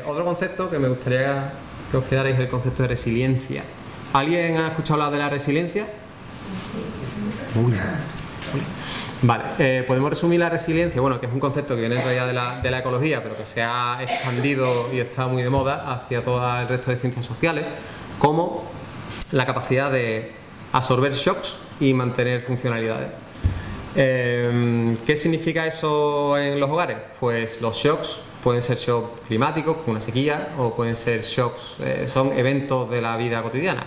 Otro concepto que me gustaría que os quedarais es el concepto de resiliencia. ¿Alguien ha escuchado hablar de la resiliencia? Vale, podemos resumir la resiliencia, bueno, que es un concepto que viene en realidad de la ecología, pero que se ha expandido y está muy de moda hacia todo el resto de ciencias sociales, como la capacidad de absorber shocks y mantener funcionalidades. ¿Qué significa eso en los hogares? Pues los shocks pueden ser shocks climáticos, como una sequía, o pueden ser shocks, son eventos de la vida cotidiana,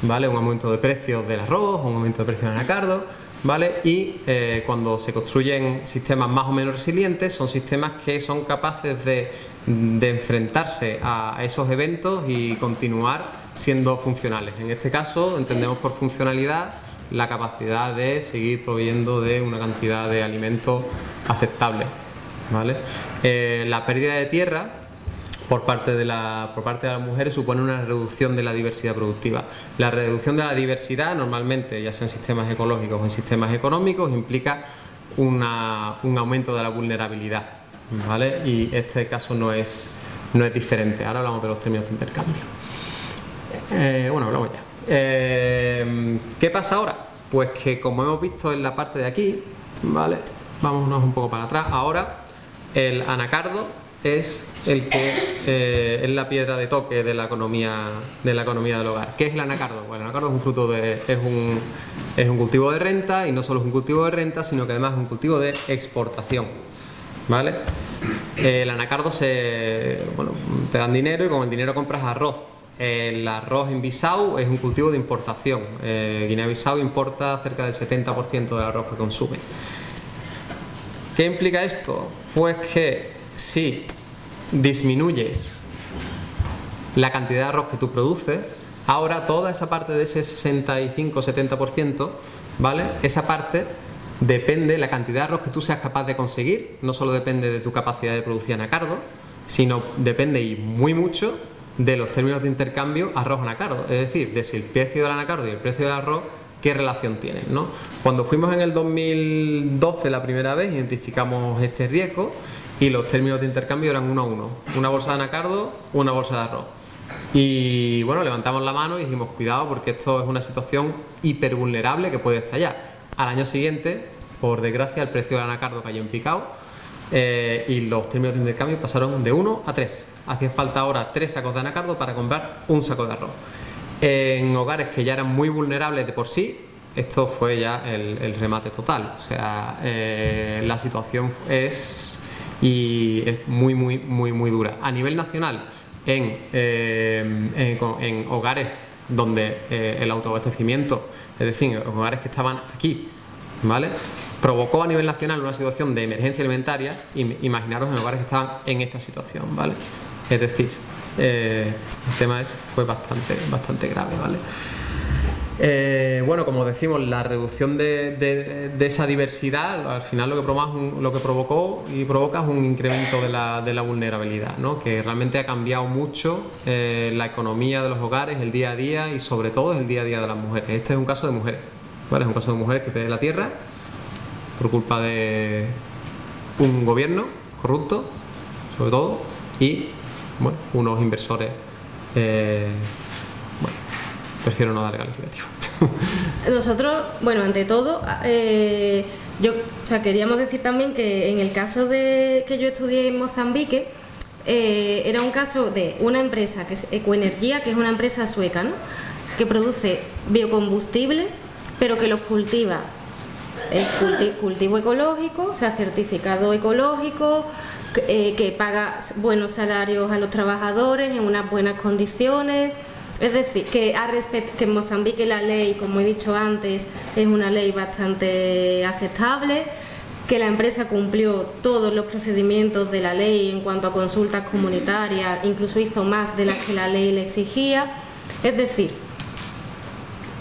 ¿vale? Un aumento de precios del arroz, un aumento de precios del anacardo, ¿vale? Y cuando se construyen sistemas más o menos resilientes, son sistemas que son capaces de enfrentarse a esos eventos y continuar siendo funcionales. En este caso, entendemos por funcionalidad la capacidad de seguir proveyendo de una cantidad de alimentos aceptable, ¿vale? La pérdida de tierra por parte de las mujeres supone una reducción de la diversidad productiva. La reducción de la diversidad normalmente, ya sea en sistemas ecológicos o en sistemas económicos, implica un aumento de la vulnerabilidad, ¿vale? Y este caso no es diferente. Ahora hablamos de los términos de intercambio. Bueno, hablamos ya. ¿Qué pasa ahora? Pues que, como hemos visto en la parte de aquí, ¿vale? Vámonos un poco para atrás. Ahora el anacardo es es la piedra de toque de la economía del hogar. ¿Qué es el anacardo? Bueno, el anacardo es un fruto es un cultivo de renta, y no solo es un cultivo de renta, sino que además es un cultivo de exportación, ¿vale? El anacardo te dan dinero y con el dinero compras arroz. El arroz en Bissau es un cultivo de importación. Guinea-Bissau importa cerca del 70% del arroz que consume. ¿Qué implica esto? Pues que si disminuyes la cantidad de arroz que tú produces, ahora toda esa parte de ese 65-70%, ¿vale? Esa parte depende, la cantidad de arroz que tú seas capaz de conseguir, no solo depende de tu capacidad de producir anacardo, sino depende y muy mucho de los términos de intercambio arroz-anacardo, es decir, de si el precio del anacardo y el precio del arroz, qué relación tienen, ¿no? Cuando fuimos en el 2012 la primera vez, identificamos este riesgo y los términos de intercambio eran 1 a 1, una bolsa de anacardo, una bolsa de arroz. Y bueno, levantamos la mano y dijimos, cuidado, porque esto es una situación hipervulnerable que puede estallar. Al año siguiente, por desgracia, el precio del anacardo cayó en picado. Y los términos de intercambio pasaron de 1 a 3. Hacía falta ahora 3 sacos de anacardo para comprar un saco de arroz. En hogares que ya eran muy vulnerables de por sí, esto fue ya el remate total. O sea, la situación es muy dura. A nivel nacional, en hogares donde el autoabastecimiento, es decir, en hogares que estaban aquí, ¿vale?, provocó a nivel nacional una situación de emergencia alimentaria. Imaginaros en hogares que estaban en esta situación, ¿vale? Es decir, el tema fue bastante grave, ¿vale? Bueno, como decimos, la reducción de esa diversidad, al final lo que provocó y provoca es un incremento de la vulnerabilidad, ¿no? Que realmente ha cambiado mucho la economía de los hogares, el día a día, y sobre todo el día a día de las mujeres. Este es un caso de mujeres, ¿vale? Es un caso de mujeres que pierden la tierra por culpa de un gobierno corrupto, sobre todo, y bueno, unos inversores, prefiero no darle calificativo. Nosotros, bueno, ante todo, queríamos decir también que en el caso que yo estudié en Mozambique, era un caso de una empresa que es Ecoenergía, que es una empresa sueca, ¿no?, que produce biocombustibles, pero que los cultiva. Es cultivo ecológico, o sea, certificado ecológico, que paga buenos salarios a los trabajadores en unas buenas condiciones. Es decir, que en Mozambique la ley, como he dicho antes, es una ley bastante aceptable, que la empresa cumplió todos los procedimientos de la ley en cuanto a consultas comunitarias, incluso hizo más de las que la ley le exigía. Es decir,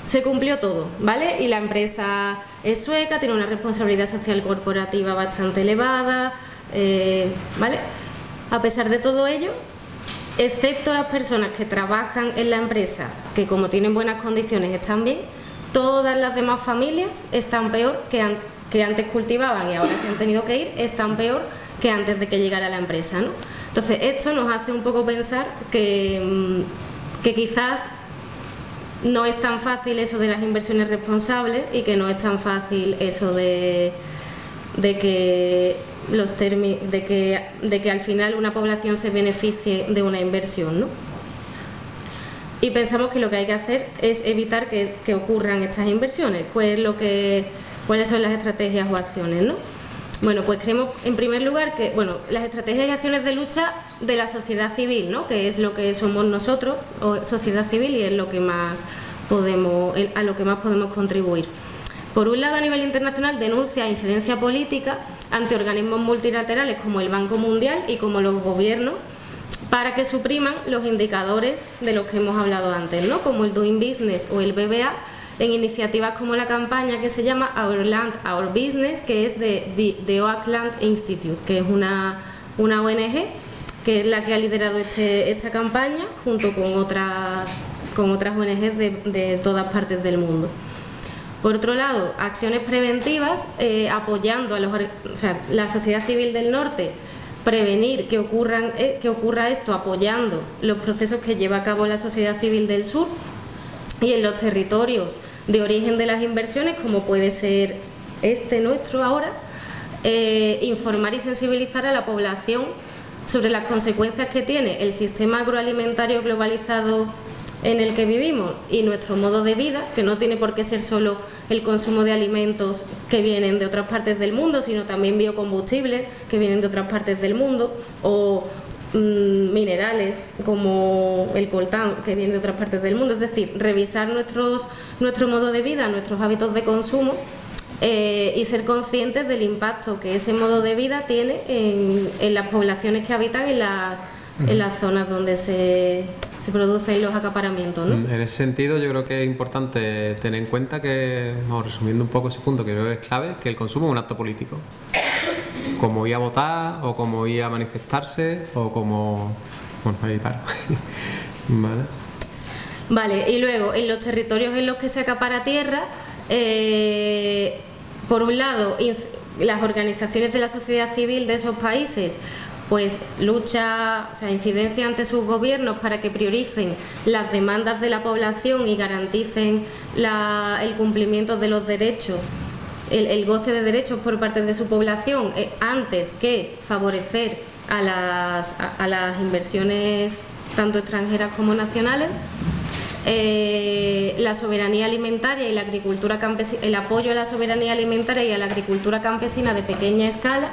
se cumplió todo, ¿vale? Y la empresa es sueca, tiene una responsabilidad social corporativa bastante elevada, ¿vale? A pesar de todo ello, excepto las personas que trabajan en la empresa, que como tienen buenas condiciones están bien, todas las demás familias están peor que antes cultivaban y ahora se han tenido que ir, están peor que antes de que llegara la empresa, ¿no? Entonces esto nos hace un poco pensar que quizás no es tan fácil eso de las inversiones responsables y que no es tan fácil eso de que al final una población se beneficie de una inversión, ¿no? Y pensamos que lo que hay que hacer es evitar que ocurran estas inversiones. ¿Cuáles son las estrategias o acciones, ¿no? Bueno, pues creemos en primer lugar que las estrategias y acciones de lucha de la sociedad civil, ¿no? Que es lo que somos nosotros, o sociedad civil, y es lo que a lo que más podemos contribuir. Por un lado, a nivel internacional, denuncia incidencia política ante organismos multilaterales como el Banco Mundial y como los gobiernos para que supriman los indicadores de los que hemos hablado antes, ¿no? Como el Doing Business o el BBA, en iniciativas como la campaña que se llama Our Land, Our Business, que es de The Oakland Institute, que es una ONG que es la que ha liderado esta campaña junto con otras ONGs de todas partes del mundo. Por otro lado, acciones preventivas, apoyando a la sociedad civil del norte, prevenir que ocurra esto, apoyando los procesos que lleva a cabo la sociedad civil del sur y en los territorios de origen de las inversiones, como puede ser nuestro ahora, informar y sensibilizar a la población sobre las consecuencias que tiene el sistema agroalimentario globalizado en el que vivimos y nuestro modo de vida, que no tiene por qué ser solo el consumo de alimentos que vienen de otras partes del mundo, sino también biocombustibles que vienen de otras partes del mundo, o minerales como el coltán que viene de otras partes del mundo. Es decir, revisar nuestro modo de vida, nuestros hábitos de consumo, y ser conscientes del impacto que ese modo de vida tiene en las poblaciones que habitan en las zonas donde se producen los acaparamientos, ¿no? En ese sentido, yo creo que es importante tener en cuenta que, resumiendo un poco ese punto, que creo que es clave, que el consumo es un acto político. Como ir a votar, o como ir a manifestarse, o como... Bueno, ahí paro. Vale, y luego, en los territorios en los que se acapara tierra, por un lado, las organizaciones de la sociedad civil de esos países pues incidencia ante sus gobiernos para que prioricen las demandas de la población y garanticen el cumplimiento de los derechos, el goce de derechos por parte de su población, antes que favorecer a las inversiones tanto extranjeras como nacionales. La soberanía alimentaria y la agricultura campesina, el apoyo a la soberanía alimentaria y a la agricultura campesina de pequeña escala,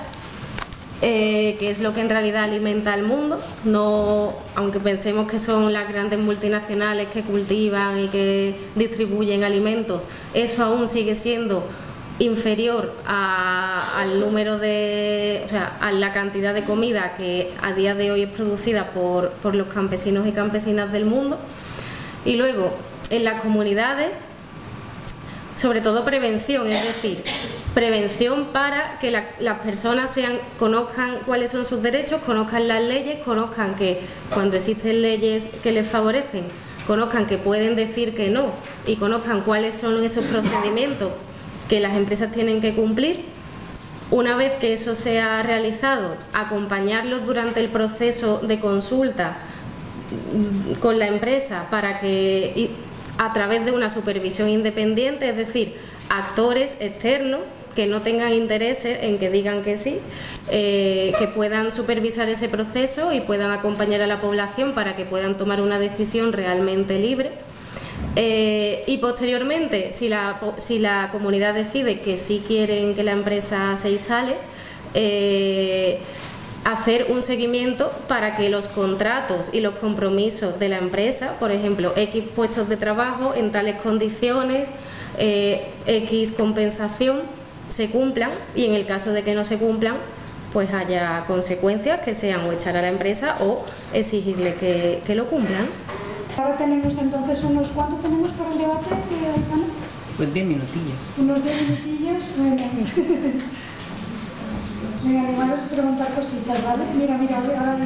que es lo que en realidad alimenta al mundo, no, aunque pensemos que son las grandes multinacionales que cultivan y que distribuyen alimentos, eso aún sigue siendo inferior al número a la cantidad de comida que a día de hoy es producida por los campesinos y campesinas del mundo. Y luego, en las comunidades, sobre todo prevención, es decir, prevención para que las personas conozcan cuáles son sus derechos, conozcan las leyes, conozcan que cuando existen leyes que les favorecen, conozcan que pueden decir que no y conozcan cuáles son esos procedimientos que las empresas tienen que cumplir. Una vez que eso se ha realizado, acompañarlos durante el proceso de consulta con la empresa para que, a través de una supervisión independiente, es decir, actores externos que no tengan intereses en que digan que sí, que puedan supervisar ese proceso y puedan acompañar a la población para que puedan tomar una decisión realmente libre. Y posteriormente, si la comunidad decide que sí quieren que la empresa se instale, hacer un seguimiento para que los contratos y los compromisos de la empresa, por ejemplo, X puestos de trabajo en tales condiciones, X compensación, se cumplan, y en el caso de que no se cumplan, pues haya consecuencias que sean o echar a la empresa o exigirle que lo cumplan. Ahora tenemos entonces ¿cuánto tenemos para el debate, Aitana? Pues 10 minutillos. Unos 10 minutillos, venga. Venga, animaros a preguntar cositas, ¿vale? Mira, ahora...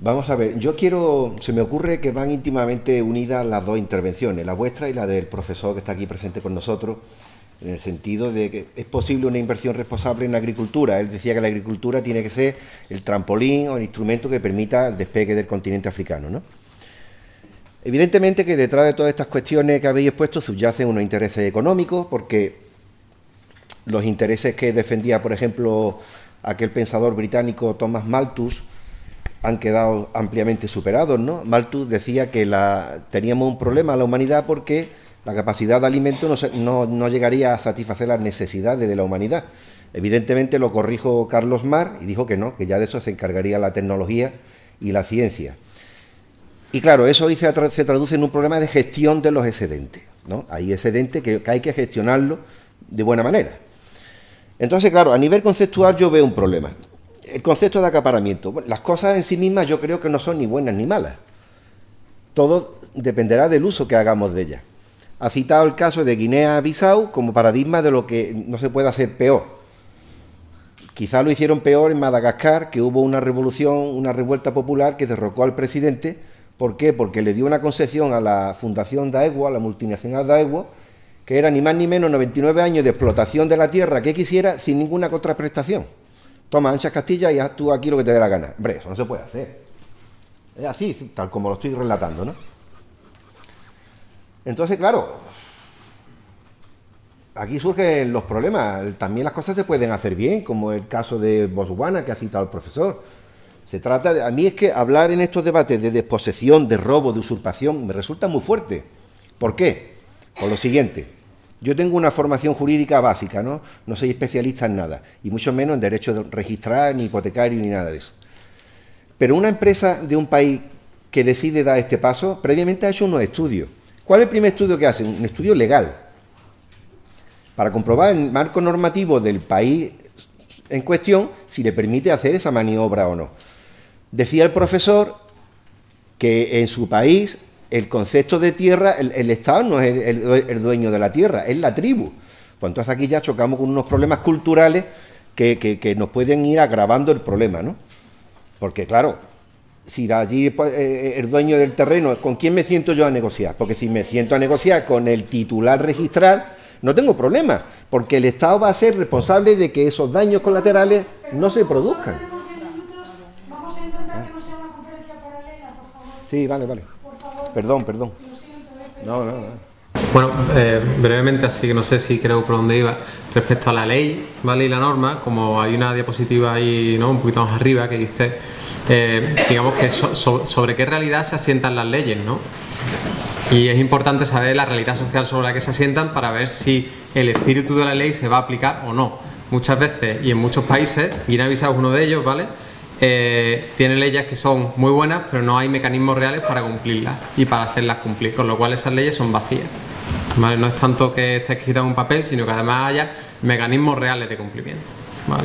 Vamos a ver, se me ocurre que van íntimamente unidas las dos intervenciones, la vuestra y la del profesor que está aquí presente con nosotros, en el sentido de que es posible una inversión responsable en la agricultura. Él decía que la agricultura tiene que ser el trampolín o el instrumento que permita el despegue del continente africano, ¿no? Evidentemente que detrás de todas estas cuestiones que habéis expuesto subyacen unos intereses económicos, porque los intereses que defendía, por ejemplo, aquel pensador británico Thomas Malthus han quedado ampliamente superados, ¿no? Malthus decía que teníamos un problema en la humanidad porque la capacidad de alimento no llegaría a satisfacer las necesidades de la humanidad. Evidentemente lo corrijo Carlos Marx y dijo que no, que ya de eso se encargaría la tecnología y la ciencia. Y claro, eso hoy se traduce en un problema de gestión de los excedentes, ¿no? Hay excedentes que hay que gestionarlo de buena manera. Entonces, claro, a nivel conceptual yo veo un problema. El concepto de acaparamiento. Bueno, las cosas en sí mismas yo creo que no son ni buenas ni malas. Todo dependerá del uso que hagamos de ellas. Ha citado el caso de Guinea-Bissau como paradigma de lo que no se puede hacer peor. Quizá lo hicieron peor en Madagascar, que hubo una revolución, una revuelta popular que derrocó al presidente. ¿Por qué? Porque le dio una concesión a la Fundación Daewoo, a la multinacional Daewoo, que era ni más ni menos 99 años de explotación de la tierra que quisiera sin ninguna contraprestación. Toma, anchas Castilla y haz tú aquí lo que te dé la gana. Hombre, eso no se puede hacer. Es así, tal como lo estoy relatando, ¿no? Entonces, claro, aquí surgen los problemas. También las cosas se pueden hacer bien, como el caso de Botswana que ha citado el profesor. Se trata de... A mí es que hablar en estos debates de desposesión, de robo, de usurpación, me resulta muy fuerte. ¿Por qué? Por lo siguiente. Yo tengo una formación jurídica básica, ¿no? No soy especialista en nada, y mucho menos en derecho de registrar, ni hipotecario, ni nada de eso. Pero una empresa de un país que decide dar este paso, previamente ha hecho unos estudios. ¿Cuál es el primer estudio que hace? Un estudio legal, para comprobar el marco normativo del país en cuestión, si le permite hacer esa maniobra o no. Decía el profesor que en su país el concepto de tierra, el Estado no es el dueño de la tierra, es la tribu. Pues entonces aquí ya chocamos con unos problemas culturales que nos pueden ir agravando el problema, ¿no? Porque claro, si allí el dueño del terreno, ¿con quién me siento yo a negociar? Porque si me siento a negociar con el titular registral, no tengo problema, porque el Estado va a ser responsable de que esos daños colaterales no se produzcan. Vamos a intentar que no sea una conferencia paralela, por favor. Sí, vale. Por favor. Perdón. Lo siento, No. Bueno, brevemente, así que no sé si creo por dónde iba, respecto a la ley, ¿vale? Y la norma, como hay una diapositiva ahí, ¿no? Un poquito más arriba que dice, digamos que sobre qué realidad se asientan las leyes, ¿no? Y es importante saber la realidad social sobre la que se asientan para ver si el espíritu de la ley se va a aplicar o no. Muchas veces, y en muchos países, Guinea-Bissau es uno de ellos, ¿vale? Tiene leyes que son muy buenas, pero no hay mecanismos reales para cumplirlas y para hacerlas cumplir, con lo cual esas leyes son vacías, ¿vale? No es tanto que esté escrita en un papel, sino que además haya mecanismos reales de cumplimiento, ¿vale?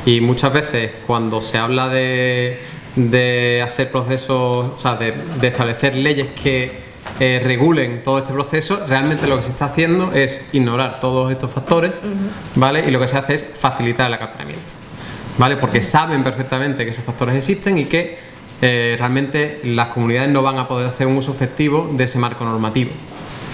Y muchas veces cuando se habla de hacer procesos, o sea, de establecer leyes que regulen todo este proceso, realmente lo que se está haciendo es ignorar todos estos factores, ¿vale? Y lo que se hace es facilitar el acaparamiento, ¿vale? Porque saben perfectamente que esos factores existen y que realmente las comunidades no van a poder hacer un uso efectivo de ese marco normativo,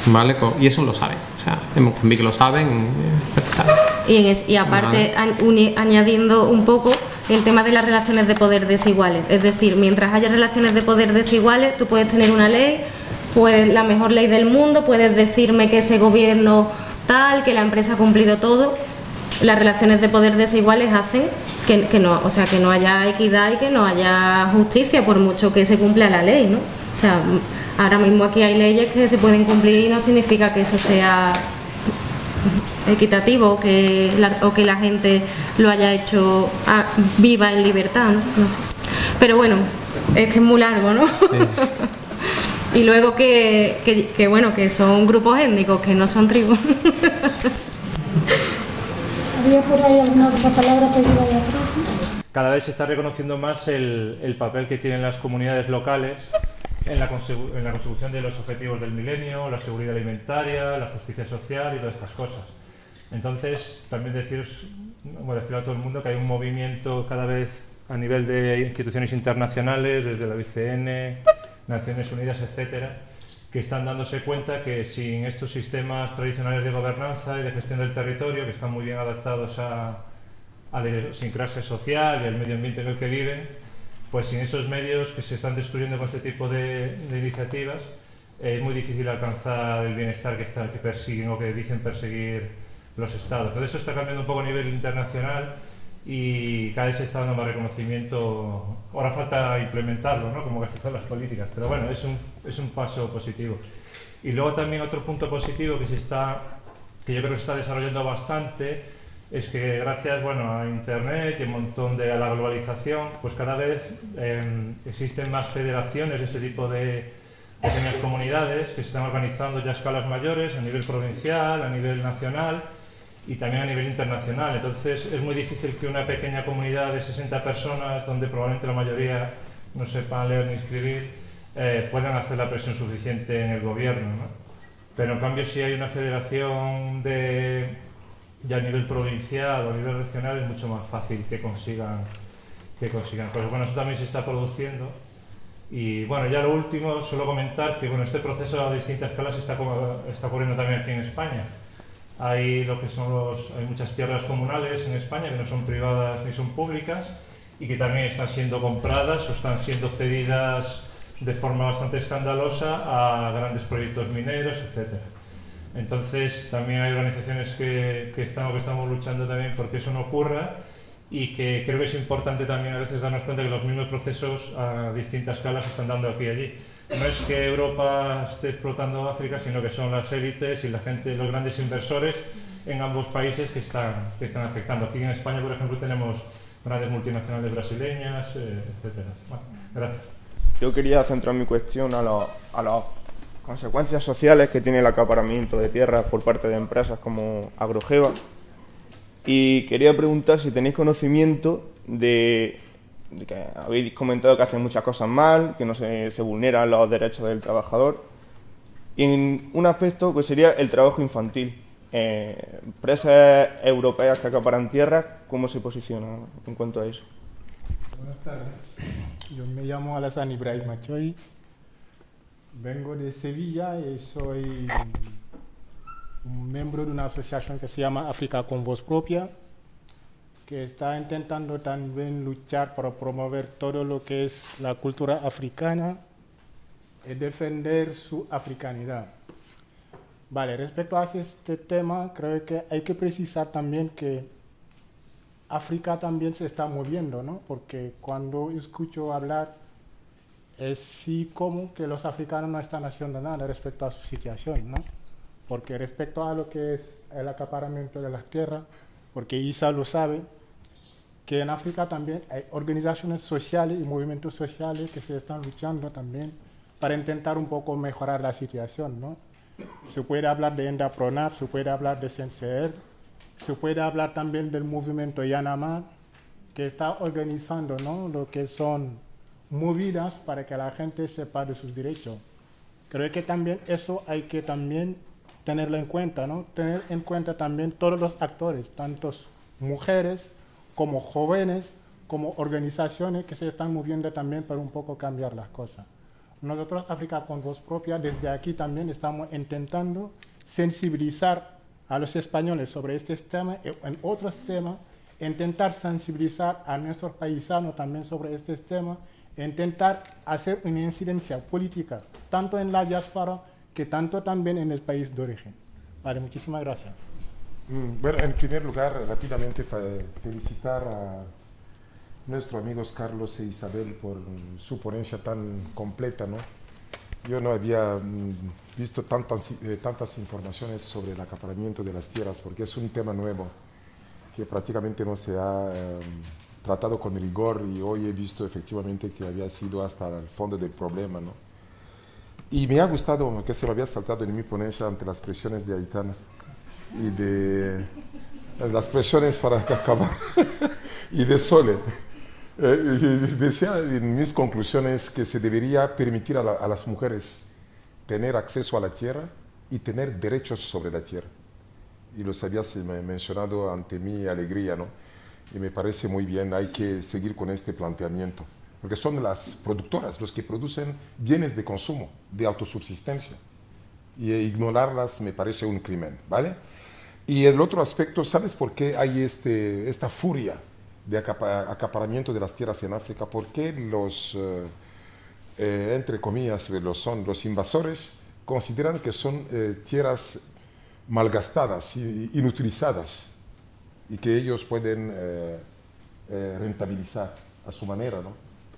¿vale? Y eso lo saben, o sea, en Mozambique lo saben perfectamente. Y aparte, ¿vale? Añadiendo un poco el tema de las relaciones de poder desiguales, es decir, mientras haya relaciones de poder desiguales, tú puedes tener una ley, pues la mejor ley del mundo, puedes decirme que ese gobierno tal, que la empresa ha cumplido todo. Las relaciones de poder desiguales hacen que no, o sea, que no haya equidad y que no haya justicia, por mucho que se cumpla la ley, ¿no? O sea, ahora mismo aquí hay leyes que se pueden cumplir y no significa que eso sea equitativo o que la gente lo haya hecho viva en libertad, ¿no? No sé. Pero bueno, es que es muy largo, ¿no? Sí. Y luego bueno, que son grupos étnicos, que no son tribus. ¿Había por ahí alguna otra palabra pedida ahí atrás, ¿no? Cada vez se está reconociendo más el papel que tienen las comunidades locales en la consecución de los objetivos del milenio, la seguridad alimentaria, la justicia social y todas estas cosas. Entonces, también decirle a todo el mundo que hay un movimiento cada vez a nivel de instituciones internacionales, desde la OICN, Naciones Unidas, etcétera, que están dándose cuenta que sin estos sistemas tradicionales de gobernanza y de gestión del territorio, que están muy bien adaptados a la idiosincrasia social y al medio ambiente en el que viven, pues sin esos medios que se están destruyendo con este tipo de iniciativas, es muy difícil alcanzar el bienestar que persiguen o que dicen perseguir los estados. Entonces eso está cambiando un poco a nivel internacional y cada vez se está dando más reconocimiento. Ahora falta implementarlo, ¿no? Como casi todas las políticas, pero bueno, es un paso positivo. Y luego también otro punto positivo que yo creo que se está desarrollando bastante es que gracias, bueno, a Internet y a la globalización, pues cada vez existen más federaciones de este tipo de pequeñas comunidades que se están organizando ya a escalas mayores, a nivel provincial, a nivel nacional y también a nivel internacional. Entonces es muy difícil que una pequeña comunidad de 60 personas, donde probablemente la mayoría no sepan leer ni escribir, puedan hacer la presión suficiente en el gobierno, ¿no? Pero en cambio si hay una federación ya a nivel provincial o a nivel regional es mucho más fácil que consigan. Pues bueno, eso también se está produciendo. Y bueno, ya lo último, solo comentar que bueno, este proceso a distintas escalas está ocurriendo también aquí en España. Hay muchas tierras comunales en España que no son privadas ni son públicas y que también están siendo compradas o están siendo cedidas de forma bastante escandalosa a grandes proyectos mineros, etc. Entonces también hay organizaciones que estamos luchando también porque eso no ocurra y que creo que es importante también a veces darnos cuenta que los mismos procesos a distintas escalas se están dando aquí y allí. No es que Europa esté explotando África, sino que son las élites y la gente, los grandes inversores en ambos países que están afectando. Aquí en España, por ejemplo, tenemos grandes multinacionales brasileñas, etc. Bueno, gracias. Yo quería centrar mi cuestión a las consecuencias sociales que tiene el acaparamiento de tierras por parte de empresas como Agrogeva. Y quería preguntar si tenéis conocimiento de que habéis comentado que hacen muchas cosas mal, que no se vulneran los derechos del trabajador. Y en un aspecto pues sería el trabajo infantil. Empresas europeas que acaparan tierras, ¿cómo se posicionan en cuanto a eso? Buenas tardes. Yo me llamo Alassane Ibrahim Machoy. Vengo de Sevilla y soy un miembro de una asociación que se llama África con Voz Propia, que está intentando también luchar para promover todo lo que es la cultura africana y defender su africanidad. Vale, respecto a este tema, creo que hay que precisar también que África también se está moviendo, ¿no? Porque cuando escucho hablar, es sí como que los africanos no están haciendo nada respecto a su situación, ¿no? Porque respecto a lo que es el acaparamiento de las tierras, porque Isa lo sabe, que en África también hay organizaciones sociales y movimientos sociales que se están luchando también para intentar un poco mejorar la situación, ¿no? Se puede hablar de Endapronat, se puede hablar de CNCR, se puede hablar también del movimiento Yanamar, que está organizando, ¿no?, lo que son movidas para que la gente sepa de sus derechos. Creo que también eso hay que también tenerlo en cuenta, ¿no? Tener en cuenta también todos los actores, tantos mujeres como jóvenes, como organizaciones que se están moviendo también para un poco cambiar las cosas. Nosotros, África con Voz Propia, desde aquí también estamos intentando sensibilizar a los españoles sobre este tema y en otros temas, intentar sensibilizar a nuestros paisanos también sobre este tema, e intentar hacer una incidencia política, tanto en la diáspora que tanto también en el país de origen. Vale, muchísimas gracias. Bueno, en primer lugar, rápidamente felicitar a nuestros amigos Carlos e Isabel por su ponencia tan completa, ¿no? Yo no había visto tantas informaciones sobre el acaparamiento de las tierras, porque es un tema nuevo que prácticamente no se ha tratado con rigor, y hoy he visto efectivamente que había sido hasta el fondo del problema, ¿no? Y me ha gustado que se lo había saltado en mi ponencia ante las presiones de Aitana y de las presiones para acabar y de Sole. Decía en mis conclusiones que se debería permitir a las mujeres tener acceso a la tierra y tener derechos sobre la tierra. Y los habías mencionado ante mi alegría, ¿no? y me parece muy bien, hay que seguir con este planteamiento, porque son las productoras los que producen bienes de consumo, de autosubsistencia, y ignorarlas me parece un crimen, ¿vale? Y el otro aspecto, ¿sabes por qué hay esta furia de acaparamiento de las tierras en África? ¿Por qué los, entre comillas, los invasores consideran que son tierras malgastadas, inutilizadas, y que ellos pueden rentabilizar a su manera, ¿no?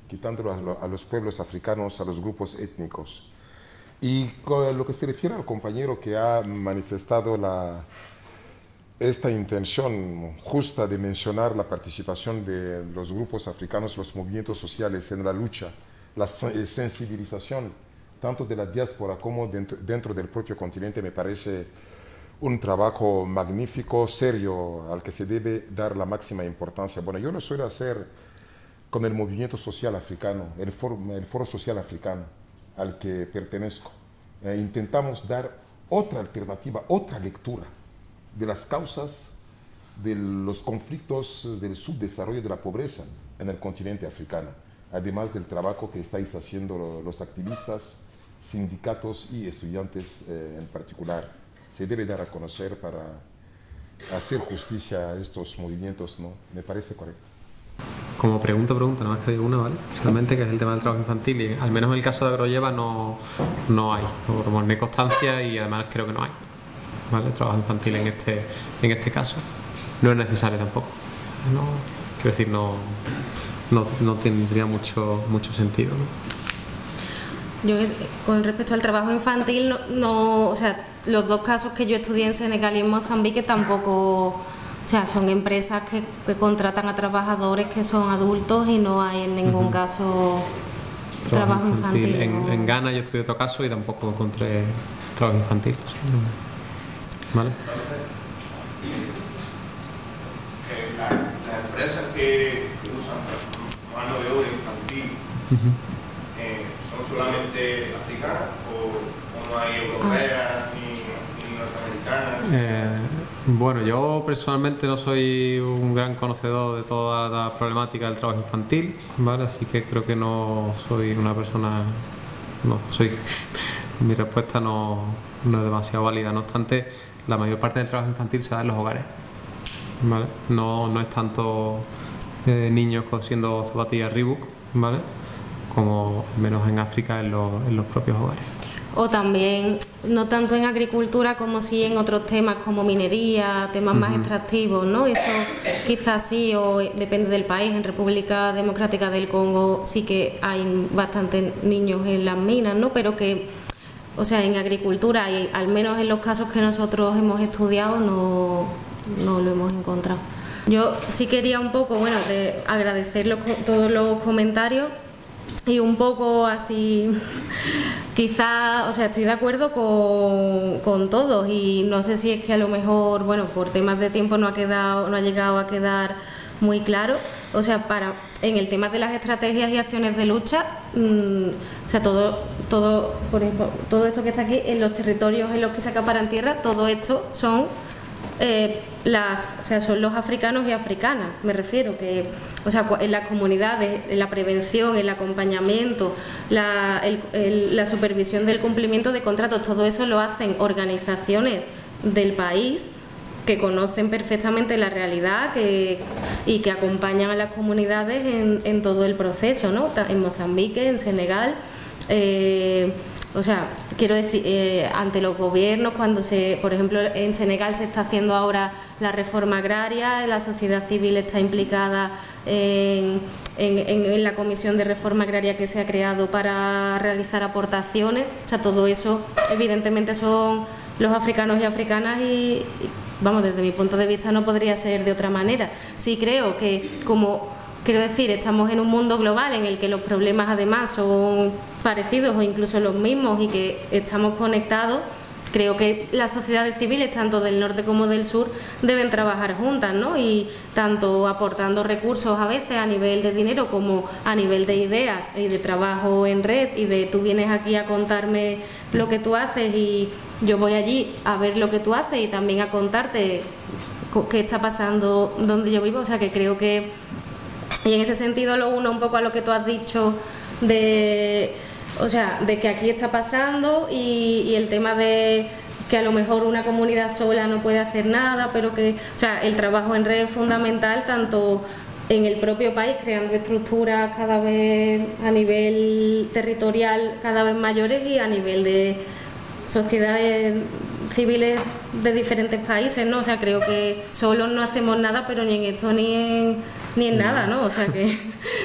Quitándolo a los pueblos africanos, a los grupos étnicos? Y con lo que se refiere al compañero que ha manifestado esta intención justa de mencionar la participación de los grupos africanos, los movimientos sociales en la lucha, la sensibilización tanto de la diáspora como dentro del propio continente, me parece un trabajo magnífico, serio, al que se debe dar la máxima importancia. Bueno, yo lo suelo hacer con el movimiento social africano, el foro social africano al que pertenezco. Intentamos dar otra alternativa, otra lectura de las causas de los conflictos del subdesarrollo y de la pobreza en el continente africano, además del trabajo que estáis haciendo los activistas, sindicatos y estudiantes en particular. Se debe dar a conocer para hacer justicia a estos movimientos, ¿no? Me parece correcto. Como pregunta, nada más que hay una, ¿vale? Solamente, que es el tema del trabajo infantil, y al menos en el caso de Agrolleva no hay, no hay constancia, y además creo que no hay, ¿vale? Trabajo infantil en este caso. No es necesario tampoco, ¿no? Quiero decir, no tendría mucho sentido, ¿no? Yo, con respecto al trabajo infantil, o sea, los dos casos que yo estudié en Senegal y en Mozambique tampoco, o sea, son empresas que contratan a trabajadores que son adultos y no hay en ningún caso trabajo infantil. En Ghana yo estudié otro caso y tampoco encontré trabajo infantil. ¿Vale? Las empresas que usan mano de obra infantil, ¿son solamente africanas o no hay europeas ni norteamericanas? Bueno, yo personalmente no soy un gran conocedor de toda la problemática del trabajo infantil, ¿vale? Así que creo que no soy una persona, mi respuesta no es demasiado válida. No obstante, la mayor parte del trabajo infantil se da en los hogares, ¿vale? No es tanto niños cosiendo zapatillas Reebok, ¿vale? Como menos en África en los propios hogares. O también, no tanto en agricultura como sí en otros temas como minería, temas más extractivos, ¿no? Eso quizás sí, o depende del país. En República Democrática del Congo sí que hay bastantes niños en las minas, ¿no? Pero que, o sea, en agricultura, y al menos en los casos que nosotros hemos estudiado, no lo hemos encontrado. Yo sí quería un poco, bueno, de agradecer todos los comentarios. Y un poco así, quizá, o sea, estoy de acuerdo con todos, y no sé si es que a lo mejor, bueno, por temas de tiempo no ha llegado a quedar muy claro. O sea, en el tema de las estrategias y acciones de lucha, o sea, por ejemplo, todo esto que está aquí, en los territorios en los que se acaparan tierra, todo esto son son los africanos y africanas, me refiero, que, o sea, en las comunidades, en la prevención, el acompañamiento, la supervisión del cumplimiento de contratos, todo eso lo hacen organizaciones del país que conocen perfectamente la realidad y que acompañan a las comunidades en todo el proceso, ¿no? En Mozambique, en Senegal. O sea, quiero decir, ante los gobiernos, por ejemplo, en Senegal se está haciendo ahora la reforma agraria, la sociedad civil está implicada en la comisión de reforma agraria que se ha creado para realizar aportaciones. O sea, todo eso evidentemente son los africanos y africanas y vamos, desde mi punto de vista no podría ser de otra manera. Sí creo que quiero decir, estamos en un mundo global en el que los problemas además son parecidos o incluso los mismos y que estamos conectados. Creo que las sociedades civiles, tanto del norte como del sur, deben trabajar juntas, ¿no? Y tanto aportando recursos a veces a nivel de dinero como a nivel de ideas y de trabajo en red y de tú vienes aquí a contarme lo que tú haces y yo voy allí a ver lo que tú haces y también a contarte qué está pasando donde yo vivo, o sea que creo que, y en ese sentido lo uno un poco a lo que tú has dicho de que aquí está pasando y el tema de que a lo mejor una comunidad sola no puede hacer nada, pero que, o sea, el trabajo en red es fundamental tanto en el propio país, creando estructuras cada vez a nivel territorial cada vez mayores y a nivel de sociedades civiles de diferentes países, ¿no? O sea, creo que solos no hacemos nada, pero ni en esto ni en nada, ¿no? O sea que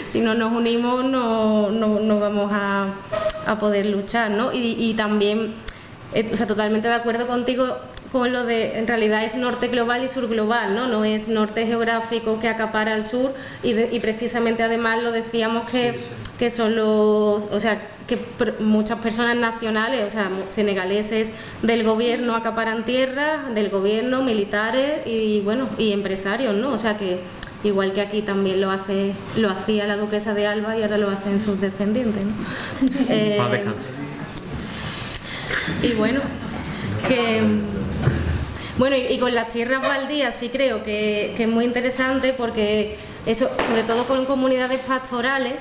si no nos unimos no vamos a poder luchar, ¿no? Y también, o sea, totalmente de acuerdo contigo con lo de, en realidad es norte global y sur global, ¿no? No es norte geográfico que acapara al sur y precisamente además lo decíamos que son los, o sea, que muchas personas nacionales, o sea, senegaleses del gobierno acaparan tierras, del gobierno, militares y bueno, y empresarios, ¿no? O sea que igual que aquí también lo hacía la duquesa de Alba y ahora lo hacen sus descendientes, ¿no? Y bueno, y con las tierras baldías sí creo que es muy interesante porque eso, sobre todo con comunidades pastorales,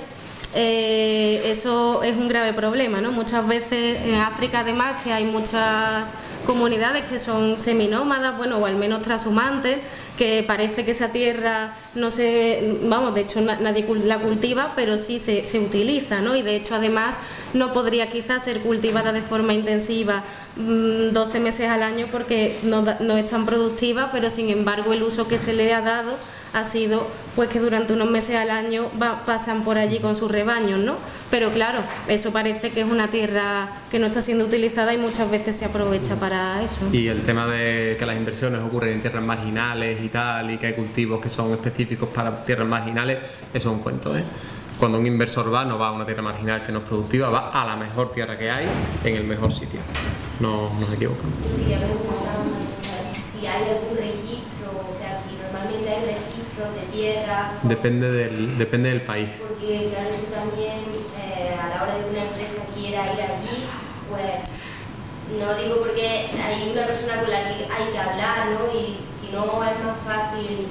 eso es un grave problema, ¿no? Muchas veces en África además que hay muchas comunidades que son seminómadas, bueno, o al menos transhumantes, que parece que esa tierra no se, vamos, de hecho nadie la cultiva, pero sí se utiliza, ¿no? Y de hecho además no podría quizás ser cultivada de forma intensiva 12 meses al año porque no es tan productiva, pero sin embargo el uso que se le ha dado ha sido pues que durante unos meses al año pasan por allí con sus rebaños, ¿no? Pero claro, eso parece que es una tierra que no está siendo utilizada y muchas veces se aprovecha para eso. Y el tema de que las inversiones ocurren en tierras marginales y tal, y que hay cultivos que son específicos para tierras marginales, eso es un cuento, ¿eh? Cuando un inversor va, no va a una tierra marginal que no es productiva, va a la mejor tierra que hay, en el mejor sitio. No nos equivocamos. Quería preguntar si hay algún registro, o sea, si normalmente hay registros de tierra. Depende del país. Porque claro, eso también, a la hora de que una empresa quiera ir allí, pues, no digo porque hay una persona con la que hay que hablar, ¿no? Y si no es más fácil,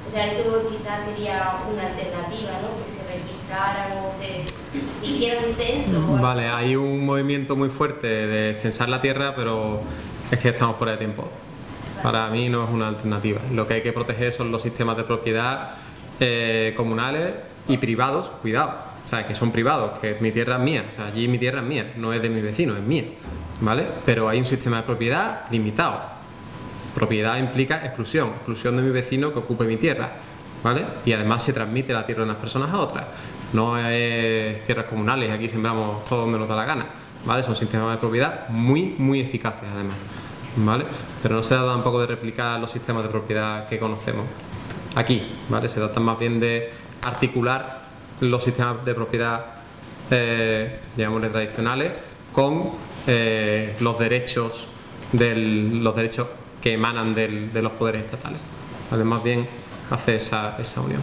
o sea, eso quizás sería una alternativa, ¿no? Que se registraran o se hiciera un censo. Vale, hay un movimiento muy fuerte de censar la tierra, pero es que estamos fuera de tiempo. Para mí no es una alternativa. Lo que hay que proteger son los sistemas de propiedad comunales y privados, cuidado, o sea, que son privados, que mi tierra es mía, o sea, allí mi tierra es mía, no es de mi vecino, es mía, ¿vale? Pero hay un sistema de propiedad limitado. Propiedad implica exclusión de mi vecino que ocupe mi tierra, ¿vale? Y además se transmite la tierra de unas personas a otras. No es tierras comunales, aquí sembramos todo donde nos da la gana, ¿vale? Son sistemas de propiedad muy eficaces además, ¿vale? Pero no se trata tampoco de replicar los sistemas de propiedad que conocemos aquí, ¿vale? Se trata más bien de articular los sistemas de propiedad, llamémosle tradicionales, con los derechos que emanan de los poderes estatales, ¿vale? Más bien hace esa unión.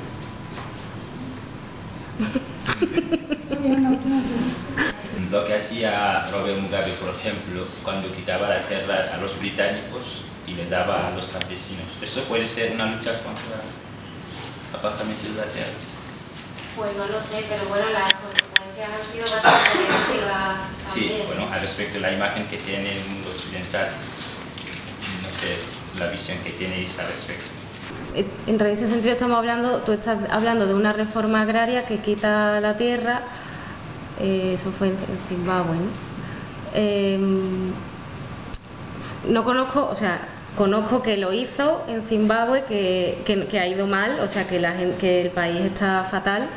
Lo que hacía Robert Mugabe, por ejemplo, cuando quitaba la tierra a los británicos y le daba a los campesinos, ¿eso puede ser una lucha contra el apartamiento de la tierra? Pues no lo sé, pero bueno, las consecuencias han sido bastante negativas también. Sí, bueno, al respecto de la imagen que tiene el mundo occidental, no sé, la visión que tenéis al respecto. En ese sentido tú estás hablando de una reforma agraria que quita la tierra, eso fue en Zimbabue, ¿no? No conozco, o sea, conozco que lo hizo en Zimbabue, que ha ido mal, o sea, que el país está fatal,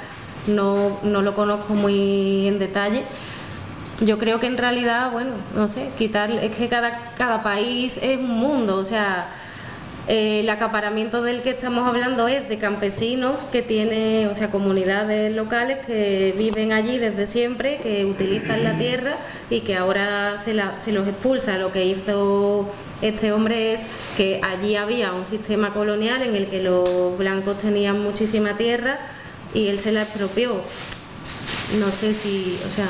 no lo conozco muy en detalle. Yo creo que en realidad, bueno, no sé, es que cada país es un mundo, o sea, el acaparamiento del que estamos hablando es de campesinos que tienen, o sea, comunidades locales que viven allí desde siempre, que utilizan la tierra y que ahora se los expulsa. Lo que hizo este hombre es que allí había un sistema colonial en el que los blancos tenían muchísima tierra y él se la expropió. No sé si, o sea,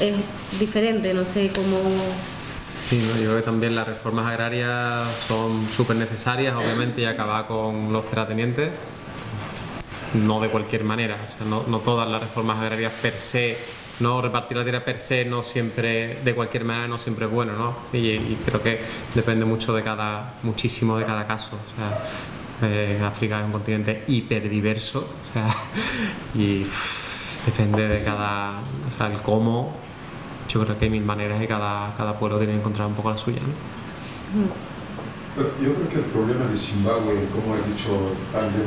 es diferente, no sé cómo... Sí, ¿no? Yo creo que también las reformas agrarias son súper necesarias, obviamente, y acabar con los terratenientes, no de cualquier manera, o sea, no todas las reformas agrarias per se, no repartir la tierra per se, no siempre, de cualquier manera, no siempre es bueno, ¿no? Y creo que depende mucho muchísimo de cada caso, o sea, África es un continente hiperdiverso, o sea, y depende de cada, o sea, el cómo. Yo creo que hay mil maneras y cada pueblo tiene que encontrar un poco la suya, ¿no? Pero yo creo que el problema de Zimbabue, como ha dicho también,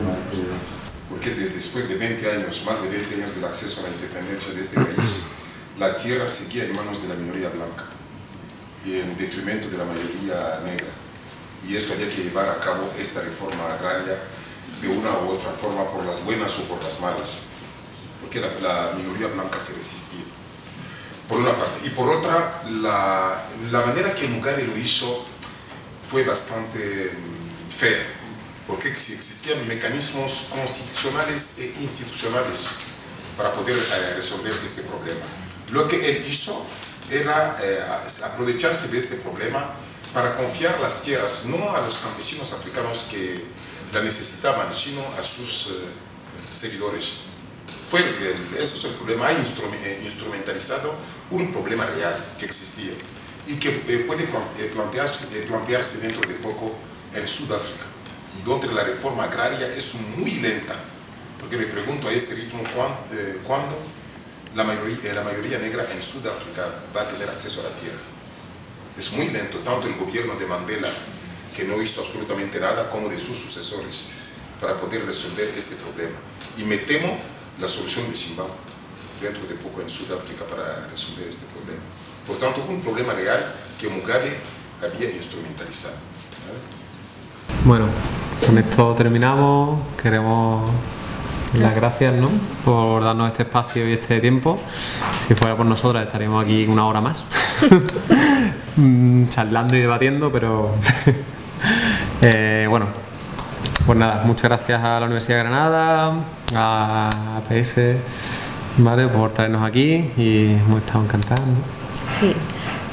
porque después de 20 años, más de 20 años del acceso a la independencia de este país, la tierra seguía en manos de la minoría blanca y en detrimento de la mayoría negra. Y esto había que llevar a cabo esta reforma agraria de una u otra forma, por las buenas o por las malas, porque la minoría blanca se resistía, por una parte. Y por otra, la manera que Mugabe lo hizo fue bastante fea, porque existían mecanismos constitucionales e institucionales para poder resolver este problema. Lo que él hizo era aprovecharse de este problema para confiar las tierras no a los campesinos africanos que la necesitaban, sino a sus seguidores. Ese es el problema. Ha instrumentalizado un problema real que existía y que puede plantearse dentro de poco en Sudáfrica, donde la reforma agraria es muy lenta, porque me pregunto a este ritmo cuándo la mayoría negra en Sudáfrica va a tener acceso a la tierra. Es muy lento, tanto el gobierno de Mandela, que no hizo absolutamente nada, como de sus sucesores, para poder resolver este problema. Y me temo la solución de Zimbabue dentro de poco en Sudáfrica para resolver este problema. Por tanto, un problema real que Mugabe había instrumentalizado. ¿Vale? Bueno, con esto terminamos. Queremos dar las gracias, ¿no?, por darnos este espacio y este tiempo. Si fuera por nosotras estaríamos aquí una hora más charlando y debatiendo, pero bueno, pues nada, muchas gracias a la Universidad de Granada, a APS, ¿vale?, por traernos aquí, y hemos estado encantados, ¿no? Sí,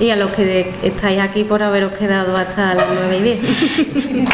y a los que estáis aquí por haberos quedado hasta las 9:10.